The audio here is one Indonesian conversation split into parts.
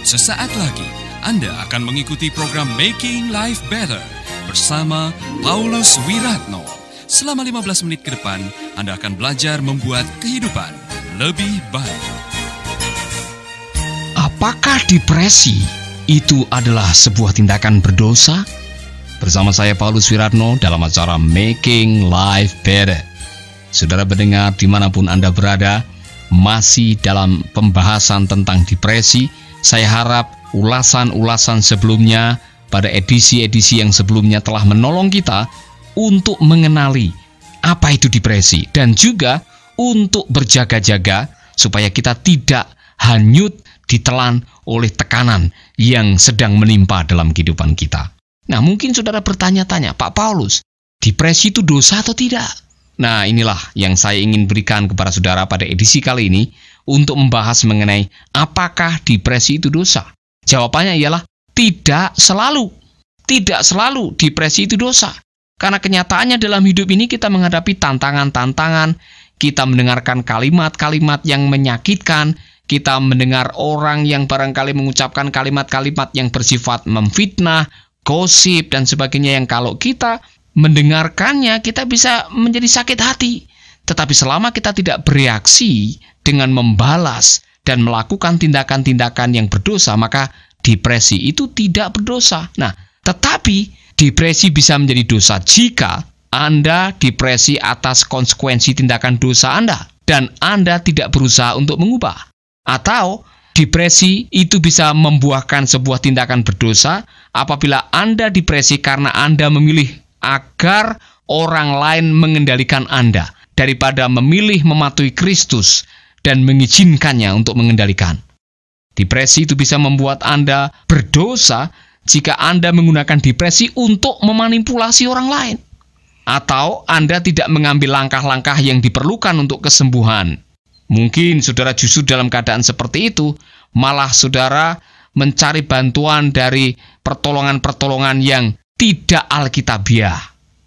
Sesaat lagi Anda akan mengikuti program Making Life Better bersama Paulus Wiratno. Selama 15 menit ke depan, Anda akan belajar membuat kehidupan lebih baik. Apakah depresi itu adalah sebuah tindakan berdosa? Bersama saya Paulus Wiratno dalam acara Making Life Better. Saudara pendengar dimanapun Anda berada, masih dalam pembahasan tentang depresi. Saya harap ulasan-ulasan sebelumnya pada edisi-edisi yang sebelumnya telah menolong kita untuk mengenali apa itu depresi dan juga untuk berjaga-jaga supaya kita tidak hanyut ditelan oleh tekanan yang sedang menimpa dalam kehidupan kita. Nah, mungkin saudara bertanya-tanya, Pak Paulus, depresi itu dosa atau tidak? Nah, inilah yang saya ingin berikan kepada saudara pada edisi kali ini untuk membahas mengenai apakah depresi itu dosa. Jawabannya ialah tidak selalu. Tidak selalu depresi itu dosa. Karena kenyataannya dalam hidup ini kita menghadapi tantangan-tantangan, kita mendengarkan kalimat-kalimat yang menyakitkan, kita mendengar orang yang barangkali mengucapkan kalimat-kalimat yang bersifat memfitnah, gosip, dan sebagainya yang kalau kita mendengarkannya, kita bisa menjadi sakit hati. Tetapi selama kita tidak bereaksi dengan membalas dan melakukan tindakan-tindakan yang berdosa, maka depresi itu tidak berdosa. Nah, tetapi depresi bisa menjadi dosa jika Anda depresi atas konsekuensi tindakan dosa Anda dan Anda tidak berusaha untuk mengubah. Atau depresi itu bisa membuahkan sebuah tindakan berdosa apabila Anda depresi karena Anda memilih agar orang lain mengendalikan Anda daripada memilih mematuhi Kristus dan mengizinkannya untuk mengendalikan. Depresi itu bisa membuat Anda berdosa jika Anda menggunakan depresi untuk memanipulasi orang lain. Atau Anda tidak mengambil langkah-langkah yang diperlukan untuk kesembuhan. Mungkin saudara justru dalam keadaan seperti itu, malah saudara mencari bantuan dari pertolongan-pertolongan yang tidak alkitabiah.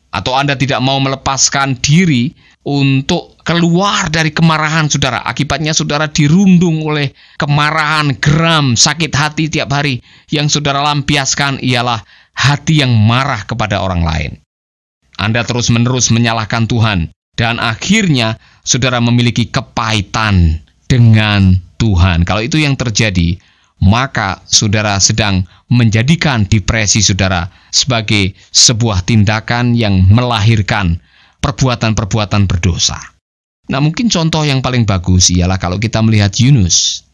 Atau Anda tidak mau melepaskan diri untuk keluar dari kemarahan saudara. Akibatnya saudara dirundung oleh kemarahan, geram, sakit hati tiap hari. Yang saudara lampiaskan ialah hati yang marah kepada orang lain. Anda terus-menerus menyalahkan Tuhan. Dan akhirnya saudara memiliki kepahitan dengan Tuhan. Kalau itu yang terjadi, maka saudara sedang menjadikan depresi saudara sebagai sebuah tindakan yang melahirkan perbuatan-perbuatan berdosa. Nah, mungkin contoh yang paling bagus ialah kalau kita melihat Yunus.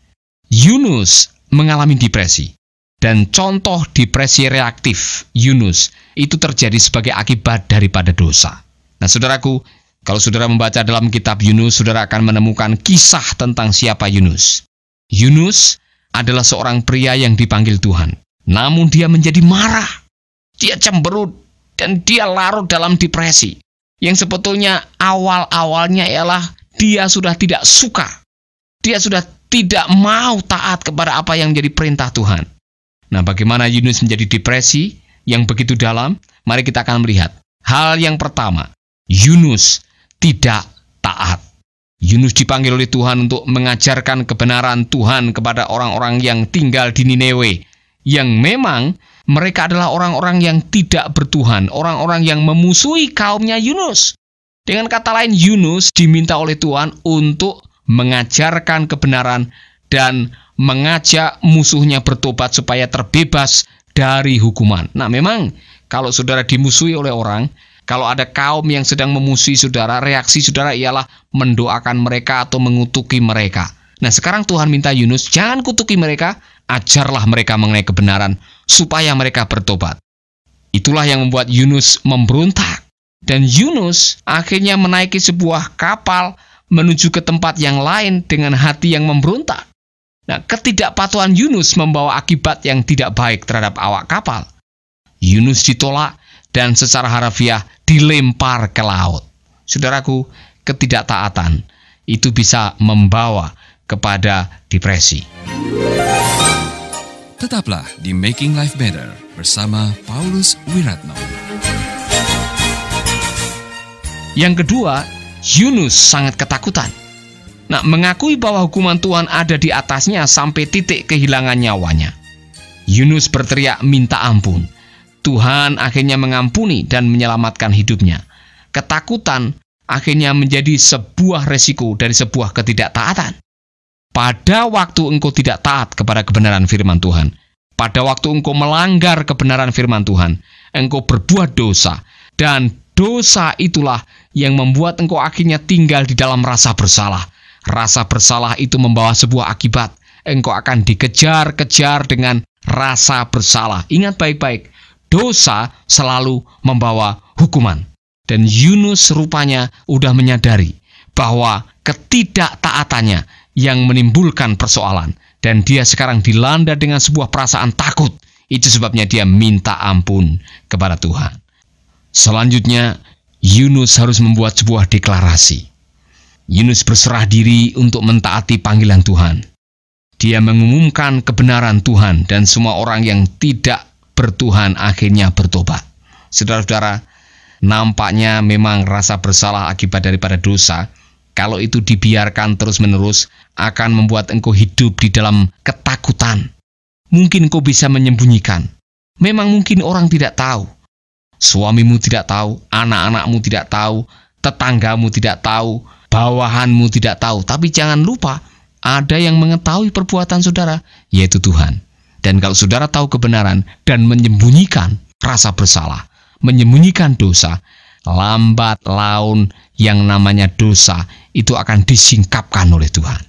Yunus mengalami depresi. Dan contoh depresi reaktif Yunus itu terjadi sebagai akibat daripada dosa. Nah, saudaraku, kalau saudara membaca dalam kitab Yunus, saudara akan menemukan kisah tentang siapa Yunus. Yunus adalah seorang pria yang dipanggil Tuhan. Namun dia menjadi marah. Dia cemberut dan dia larut dalam depresi. Yang sebetulnya awal-awalnya ialah dia sudah tidak suka. Dia sudah tidak mau taat kepada apa yang menjadi perintah Tuhan. Nah, bagaimana Yunus menjadi depresi yang begitu dalam? Mari kita akan melihat. Hal yang pertama, Yunus tidak taat. Yunus dipanggil oleh Tuhan untuk mengajarkan kebenaran Tuhan kepada orang-orang yang tinggal di Niniwe, yang memang mereka adalah orang-orang yang tidak bertuhan, orang-orang yang memusuhi kaumnya Yunus. Dengan kata lain, Yunus diminta oleh Tuhan untuk mengajarkan kebenaran dan mengajak musuhnya bertobat supaya terbebas dari hukuman. Nah, memang kalau saudara dimusuhi oleh orang, kalau ada kaum yang sedang memusuhi saudara, reaksi saudara ialah mendoakan mereka atau mengutuki mereka. Nah, sekarang Tuhan minta Yunus, jangan kutuki mereka, ajarlah mereka mengenai kebenaran, supaya mereka bertobat. Itulah yang membuat Yunus memberontak. Dan Yunus akhirnya menaiki sebuah kapal menuju ke tempat yang lain dengan hati yang memberontak. Nah, ketidakpatuhan Yunus membawa akibat yang tidak baik terhadap awak kapal. Yunus ditolak dan secara harafiah dilempar ke laut. Saudaraku, ketidaktaatan itu bisa membawa kepada depresi. Tetaplah di Making Life Better bersama Paulus Wiratno. Yang kedua, Yunus sangat ketakutan. Nah, mengakui bahwa hukuman Tuhan ada di atasnya sampai titik kehilangan nyawanya. Yunus berteriak minta ampun. Tuhan akhirnya mengampuni dan menyelamatkan hidupnya. Ketakutan akhirnya menjadi sebuah resiko dari sebuah ketidaktaatan. Pada waktu engkau tidak taat kepada kebenaran firman Tuhan, pada waktu engkau melanggar kebenaran firman Tuhan, engkau berbuat dosa, dan dosa itulah yang membuat engkau akhirnya tinggal di dalam rasa bersalah. Rasa bersalah itu membawa sebuah akibat. Engkau akan dikejar-kejar dengan rasa bersalah. Ingat baik-baik, dosa selalu membawa hukuman. Dan Yunus rupanya udah menyadari bahwa ketidaktaatannya yang menimbulkan persoalan. Dan dia sekarang dilanda dengan sebuah perasaan takut. Itu sebabnya dia minta ampun kepada Tuhan. Selanjutnya, Yunus harus membuat sebuah deklarasi. Yunus berserah diri untuk mentaati panggilan Tuhan. Dia mengumumkan kebenaran Tuhan dan semua orang yang tidak bertuhan akhirnya bertobat. Saudara-saudara, nampaknya memang rasa bersalah akibat daripada dosa, kalau itu dibiarkan terus-menerus, akan membuat engkau hidup di dalam ketakutan. Mungkin engkau bisa menyembunyikan. Memang mungkin orang tidak tahu. Suamimu tidak tahu, anak-anakmu tidak tahu, tetanggamu tidak tahu, bawahanmu tidak tahu. Tapi jangan lupa, ada yang mengetahui perbuatan saudara, yaitu Tuhan. Dan kalau saudara tahu kebenaran dan menyembunyikan rasa bersalah, menyembunyikan dosa, lambat laun yang namanya dosa itu akan disingkapkan oleh Tuhan.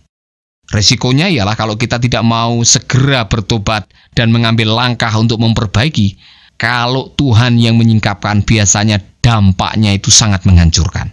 Resikonya ialah kalau kita tidak mau segera bertobat dan mengambil langkah untuk memperbaiki, kalau Tuhan yang menyingkapkan, biasanya dampaknya itu sangat menghancurkan.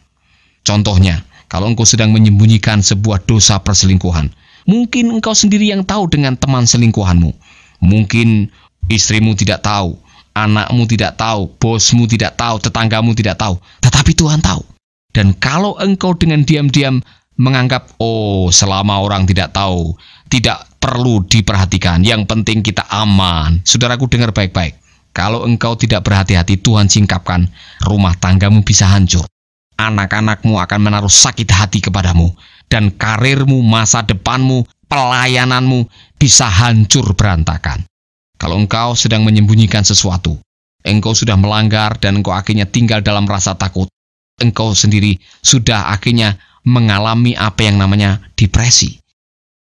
Contohnya, kalau engkau sedang menyembunyikan sebuah dosa perselingkuhan, mungkin engkau sendiri yang tahu dengan teman selingkuhanmu. Mungkin istrimu tidak tahu, anakmu tidak tahu, bosmu tidak tahu, tetanggamu tidak tahu. Tetapi Tuhan tahu. Dan kalau engkau dengan diam-diam menganggap, oh selama orang tidak tahu, tidak perlu diperhatikan, yang penting kita aman. Saudaraku, dengar baik-baik. Kalau engkau tidak berhati-hati, Tuhan singkapkan, rumah tanggamu bisa hancur. Anak-anakmu akan menaruh sakit hati kepadamu, dan karirmu, masa depanmu, pelayananmu bisa hancur berantakan. Kalau engkau sedang menyembunyikan sesuatu, engkau sudah melanggar dan engkau akhirnya tinggal dalam rasa takut, engkau sendiri sudah akhirnya mengalami apa yang namanya depresi.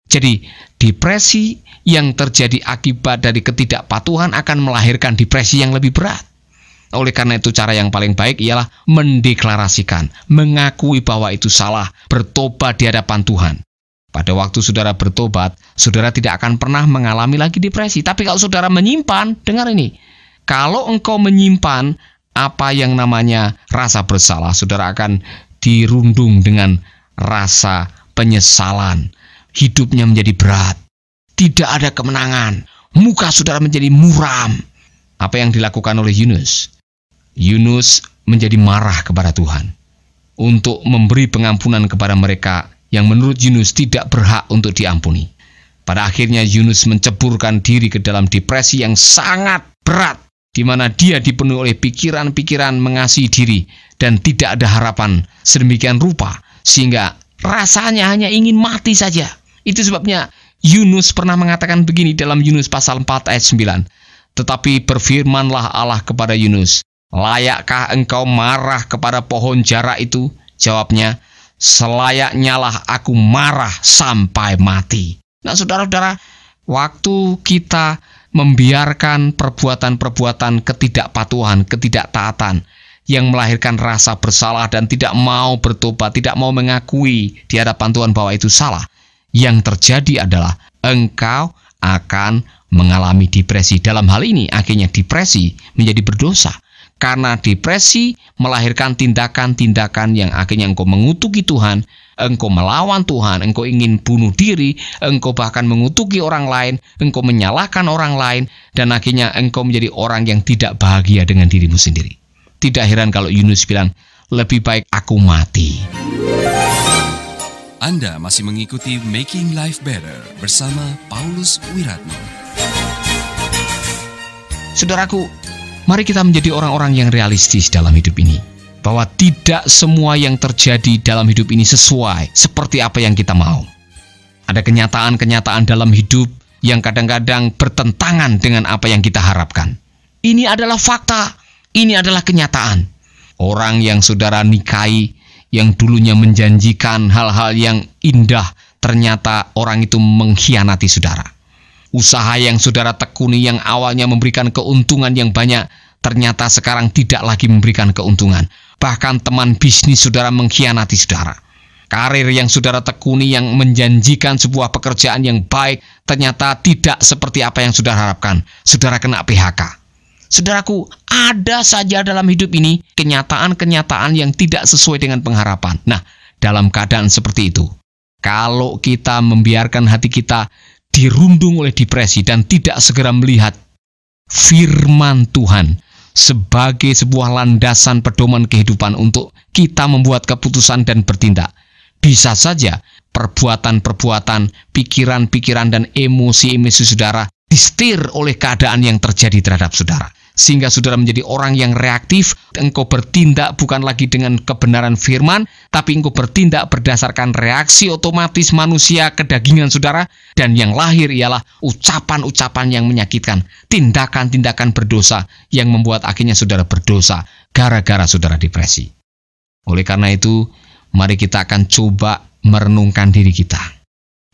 Jadi, depresi yang terjadi akibat dari ketidakpatuhan akan melahirkan depresi yang lebih berat. Oleh karena itu, cara yang paling baik ialah mendeklarasikan, mengakui bahwa itu salah, bertobat di hadapan Tuhan. Pada waktu saudara bertobat, saudara tidak akan pernah mengalami lagi depresi. Tapi kalau saudara menyimpan, dengar ini, kalau engkau menyimpan apa yang namanya rasa bersalah, saudara akan dirundung dengan rasa penyesalan. Hidupnya menjadi berat, tidak ada kemenangan, muka saudara menjadi muram. Apa yang dilakukan oleh Yunus? Yunus menjadi marah kepada Tuhan untuk memberi pengampunan kepada mereka yang menurut Yunus tidak berhak untuk diampuni. Pada akhirnya Yunus menceburkan diri ke dalam depresi yang sangat berat, di mana dia dipenuhi oleh pikiran-pikiran mengasihi diri dan tidak ada harapan sedemikian rupa, sehingga rasanya hanya ingin mati saja. Itu sebabnya Yunus pernah mengatakan begini dalam Yunus pasal 4 ayat 9. Tetapi berfirmanlah Allah kepada Yunus, layakkah engkau marah kepada pohon jara itu? Jawabnya, selayaknya lah aku marah sampai mati. Nah, saudara-saudara, waktu kita membiarkan perbuatan-perbuatan ketidakpatuhan, ketidaktaatan yang melahirkan rasa bersalah dan tidak mau bertobat, tidak mau mengakui di hadapan Tuhan bahwa itu salah, yang terjadi adalah engkau akan mengalami depresi. Dalam hal ini akhirnya depresi menjadi berdosa. Karena depresi melahirkan tindakan-tindakan yang akhirnya engkau mengutuki Tuhan, engkau melawan Tuhan, engkau ingin bunuh diri, engkau bahkan mengutuki orang lain, engkau menyalahkan orang lain, dan akhirnya engkau menjadi orang yang tidak bahagia dengan dirimu sendiri. Tidak heran kalau Yunus bilang, lebih baik aku mati. Anda masih mengikuti Making Life Better bersama Paulus Wiratno. Saudaraku, mari kita menjadi orang-orang yang realistis dalam hidup ini. bahwa tidak semua yang terjadi dalam hidup ini sesuai seperti apa yang kita mau. Ada kenyataan-kenyataan dalam hidup yang kadang-kadang bertentangan dengan apa yang kita harapkan. Ini adalah fakta, ini adalah kenyataan. Orang yang saudara nikahi, yang dulunya menjanjikan hal-hal yang indah, ternyata orang itu mengkhianati saudara. Usaha yang saudara tekuni yang awalnya memberikan keuntungan yang banyak, ternyata sekarang tidak lagi memberikan keuntungan. Bahkan teman bisnis saudara mengkhianati saudara. Karir yang saudara tekuni yang menjanjikan sebuah pekerjaan yang baik, ternyata tidak seperti apa yang saudara harapkan. Saudara kena PHK. Saudaraku, ada saja dalam hidup ini kenyataan-kenyataan yang tidak sesuai dengan pengharapan. Nah, dalam keadaan seperti itu, kalau kita membiarkan hati kita dirundung oleh depresi dan tidak segera melihat firman Tuhan sebagai sebuah landasan pedoman kehidupan untuk kita membuat keputusan dan bertindak, bisa saja perbuatan-perbuatan, pikiran-pikiran dan emosi-emosi saudara disetir oleh keadaan yang terjadi terhadap saudara. Sehingga saudara menjadi orang yang reaktif, engkau bertindak bukan lagi dengan kebenaran firman, tapi engkau bertindak berdasarkan reaksi otomatis manusia kedagingan saudara, dan yang lahir ialah ucapan-ucapan yang menyakitkan, tindakan-tindakan berdosa yang membuat akhirnya saudara berdosa gara-gara saudara depresi. Oleh karena itu, mari kita akan coba merenungkan diri kita.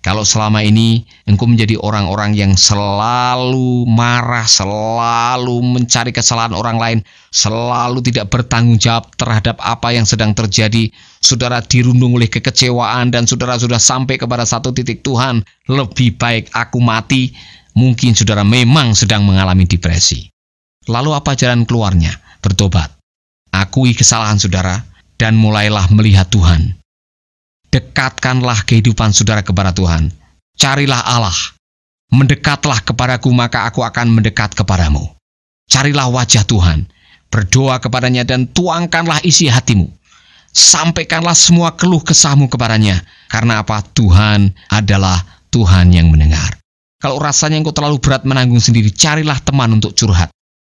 Kalau selama ini engkau menjadi orang-orang yang selalu marah, selalu mencari kesalahan orang lain, selalu tidak bertanggung jawab terhadap apa yang sedang terjadi, saudara dirundung oleh kekecewaan dan saudara sudah sampai kepada satu titik, Tuhan, lebih baik aku mati, mungkin saudara memang sedang mengalami depresi. Lalu apa jalan keluarnya? Bertobat. Akui kesalahan saudara dan mulailah melihat Tuhan. Dekatkanlah kehidupan saudara kepada Tuhan. Carilah Allah. Mendekatlah kepadaku, maka aku akan mendekat kepadamu. Carilah wajah Tuhan. Berdoa kepadanya dan tuangkanlah isi hatimu. Sampaikanlah semua keluh kesahmu kepadanya. Karena apa? Tuhan adalah Tuhan yang mendengar. Kalau rasanya engkau terlalu berat menanggung sendiri, carilah teman untuk curhat.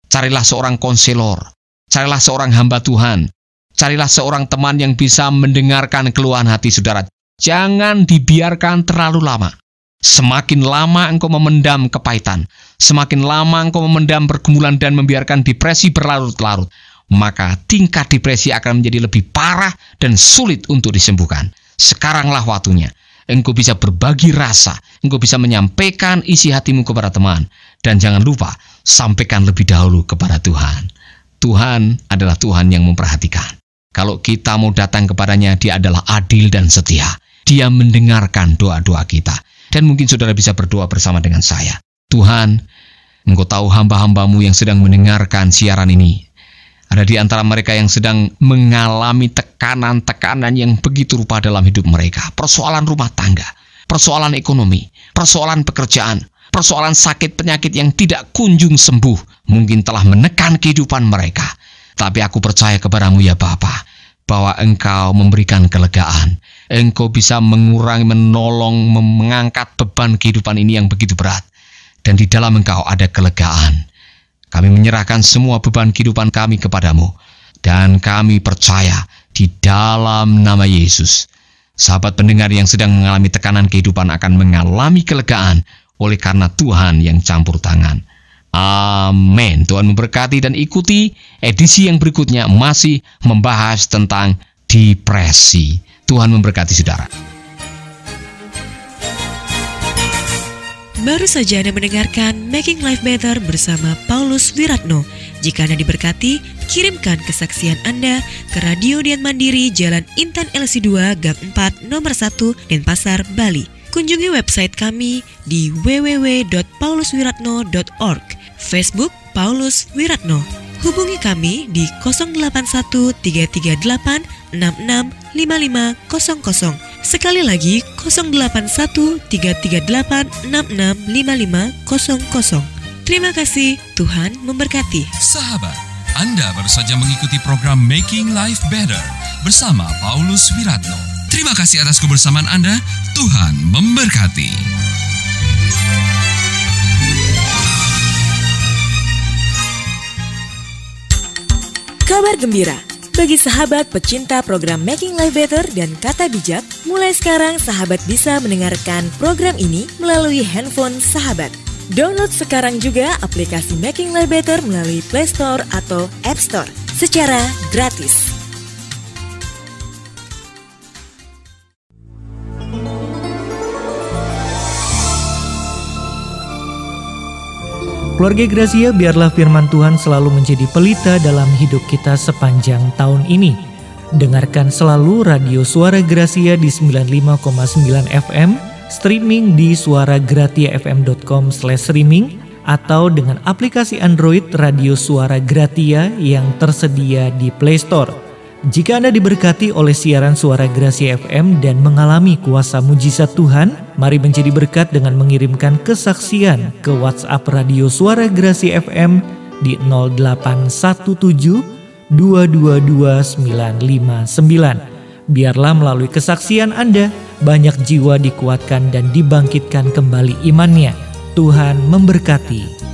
Carilah seorang konselor. Carilah seorang hamba Tuhan. Carilah seorang teman yang bisa mendengarkan keluhan hati saudara. Jangan dibiarkan terlalu lama. Semakin lama engkau memendam kepahitan, semakin lama engkau memendam pergumulan dan membiarkan depresi berlarut-larut, maka tingkat depresi akan menjadi lebih parah dan sulit untuk disembuhkan. Sekaranglah waktunya. Engkau bisa berbagi rasa, engkau bisa menyampaikan isi hatimu kepada teman. Dan jangan lupa, sampaikan lebih dahulu kepada Tuhan. Tuhan adalah Tuhan yang memperhatikan. Kalau kita mau datang kepadanya, Dia adalah adil dan setia. Dia mendengarkan doa-doa kita. Dan mungkin saudara bisa berdoa bersama dengan saya. Tuhan, Engkau tahu hamba-hambamu yang sedang mendengarkan siaran ini. Ada di antara mereka yang sedang mengalami tekanan-tekanan yang begitu rupa dalam hidup mereka. Persoalan rumah tangga, persoalan ekonomi, persoalan pekerjaan, persoalan sakit penyakit yang tidak kunjung sembuh. Mungkin telah menekan kehidupan mereka. Tapi aku percaya kepadamu ya Bapa, bahwa Engkau memberikan kelegaan. Engkau bisa mengurangi, menolong, mengangkat beban kehidupan ini yang begitu berat. Dan di dalam Engkau ada kelegaan. Kami menyerahkan semua beban kehidupan kami kepadamu. Dan kami percaya di dalam nama Yesus, sahabat pendengar yang sedang mengalami tekanan kehidupan akan mengalami kelegaan oleh karena Tuhan yang campur tangan. Amin. Tuhan memberkati dan ikuti edisi yang berikutnya masih membahas tentang depresi. Tuhan memberkati saudara. Baru saja Anda mendengarkan Making Life Better bersama Paulus Wiratno. Jika Anda diberkati, kirimkan kesaksian Anda ke Radio Dian Mandiri, Jalan Intan LC2, Gang 4, Nomor 1, Denpasar, Bali. Kunjungi website kami di www.pauluswiratno.org. Facebook Paulus Wiratno. Hubungi kami di 081 338 665500. Sekali lagi 081 338 665500. Terima kasih, Tuhan memberkati. Sahabat, Anda baru saja mengikuti program Making Life Better bersama Paulus Wiratno. Terima kasih atas kebersamaan Anda. Tuhan memberkati. Kabar gembira, Bagi sahabat pecinta program Making Life Better dan Kata Bijak, mulai sekarang sahabat bisa mendengarkan program ini melalui handphone sahabat. Download sekarang juga aplikasi Making Life Better melalui Play Store atau App Store secara gratis. Keluarga Gracia, biarlah firman Tuhan selalu menjadi pelita dalam hidup kita sepanjang tahun ini. Dengarkan selalu Radio Suara Gracia di 95,9 FM, streaming di suaragratiafm.com/streaming, atau dengan aplikasi Android Radio Suara Gratia yang tersedia di Play Store. Jika Anda diberkati oleh siaran Suara Gracia FM dan mengalami kuasa mujizat Tuhan, mari menjadi berkat dengan mengirimkan kesaksian ke WhatsApp Radio Suara Gracia FM di 0817 222 959. Biarlah melalui kesaksian Anda, banyak jiwa dikuatkan dan dibangkitkan kembali imannya. Tuhan memberkati.